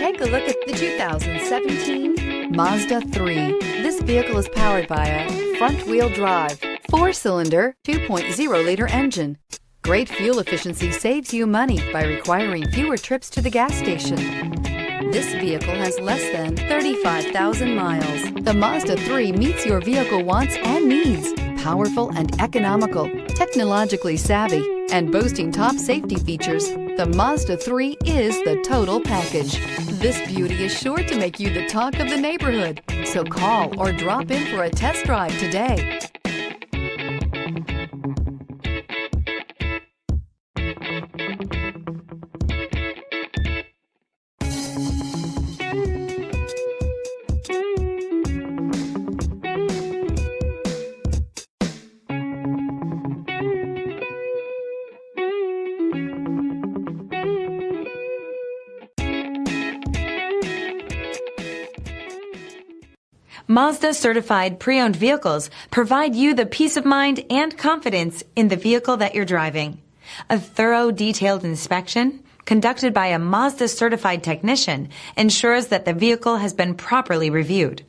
Take a look at the 2017 Mazda 3. This vehicle is powered by a front-wheel drive, 4-cylinder, 2.0-liter engine. Great fuel efficiency saves you money by requiring fewer trips to the gas station. This vehicle has less than 35,000 miles. The Mazda 3 meets your vehicle wants and needs. Powerful and economical, technologically savvy, and boasting top safety features, the Mazda 3 is the total package. This beauty is sure to make you the talk of the neighborhood. So call or drop in for a test drive today. Mazda certified pre-owned vehicles provide you the peace of mind and confidence in the vehicle that you're driving. A thorough, detailed inspection conducted by a Mazda certified technician ensures that the vehicle has been properly reviewed.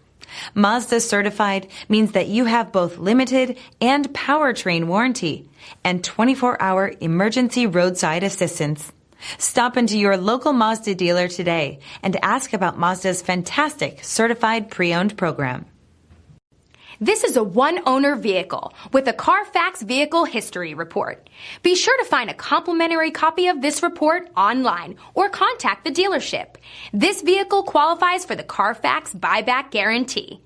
Mazda certified means that you have both limited and powertrain warranty and 24-hour emergency roadside assistance. Stop into your local Mazda dealer today and ask about Mazda's fantastic certified pre-owned program. This is a one-owner vehicle with a Carfax Vehicle History Report. Be sure to find a complimentary copy of this report online or contact the dealership. This vehicle qualifies for the Carfax Buyback Guarantee.